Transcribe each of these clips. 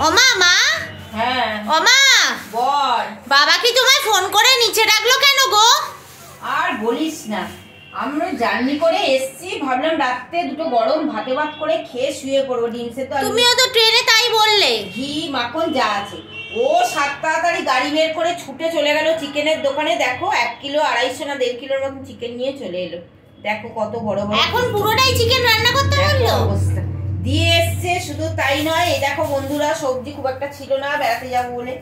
ওমা মা। হ্যাঁ ওমা বল। বাবা কি তোমায় ফোন করে নিচে ডাকলো কেন গো? আর বলিস না, আমরা জার্নি করে এসছি, ভাবলাম রাতে দুটো গরম ভাতে ভাত করে খেয়ে শুয়ে পড়বো। ডিম সেদ্ধ, তুমিও তো ট্রেনে তাই বললে। ঘি মাখন যা আছে ও সাত তাড়াতাড়ি গাড়ি বের করে ছুটে চলে গেল চিকেনের দোকানে। দেখো 1 কিলো 250 না 1.5 কিলোর মতন চিকেন নিয়ে চলে এলো। দেখো কত বড় বড়। এখন পুরোটাই চিকেন রান্না করতে বললো। অবস্থা দিয়ে এসছে। শুধু তাই নয়, এই দেখো বন্ধুরা, সবজি খুব একটা ছিল না, বেড়াতে যাবো বলে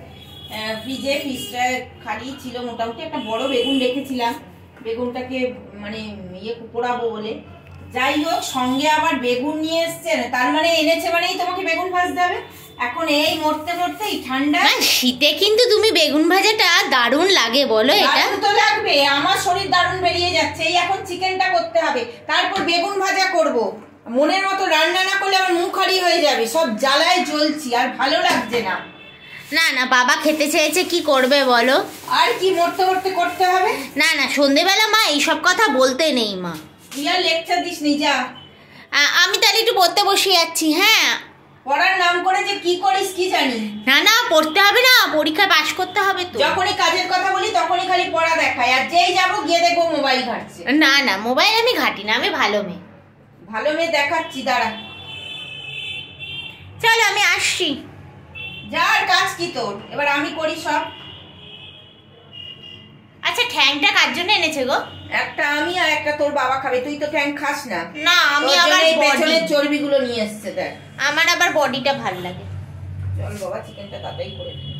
ফ্রিজটা খালি ছিল। মোটামুটি একটা বড় বেগুন রেখেছিলাম, বেগুনটাকে মানে পোড়াবো বলে। যাই হোক, সঙ্গে আবার বেগুন নিয়ে এসছে, তার মানে এনেছে মানেই তোমাকে বেগুন ভাজতে হবে। এখন এই মরতে মরতে এই ঠান্ডা শীতে কিন্তু তুমি বেগুন ভাজাটা দারুণ লাগে বলো। এটা তো লাগবে, আমার শরীর দারুণ বেরিয়ে যাচ্ছে। এই এখন চিকেনটা করতে হবে, তারপর বেগুন ভাজা করব। মনের মতো রান্না না করলে আমার মুখ হারিয়ে হয়ে যাবে, সব জ্বালায় জ্বলছি, আর ভালো লাগছে না। না না, বাবা খেতে চেয়েছে, কি করবে বলো। আর কি মরতে মরতে করতে হবে। না না, সন্ধেবেলা মা এইসব কথা বলতে নেই মা। তুই আর লেকচার দিস নি, যা। আমি তাহলে একটু পড়তে বসে যাচ্ছি। হ্যাঁ, পড়ার নাম করে যে কি করিস কি জানি। না না, পড়তে হবে না, পরীক্ষায় পাশ করতে হবে তো। যখনই কাজের কথা বলি তখনই খালি পড়া দেখায়, আর যেই যাবো গিয়ে দেখবো মোবাইল ঘাটছে। না না, মোবাইল আমি ঘাটি না, আমি ভালো মেয়ে। ভালো মেয়ে দেখাচ্ছি, দাঁড়া। চলো আমি আসছি। যার কাজ কি তোর, এবার আমি করি সব। আচ্ছা, ঠ্যাংটা কার জন্য এনেছে গো? একটা আমি আর একটা তোর বাবা খাবে, তুই তো ঠ্যাং খাস না। না, আমি আবার পেছনের চর্বিগুলো নিয়ে এসছে। দেখ, আমার আবার বডিটা ভাল লাগে। চল বাবা, চিকেনটা তাড়াতাড়ি করে দিই।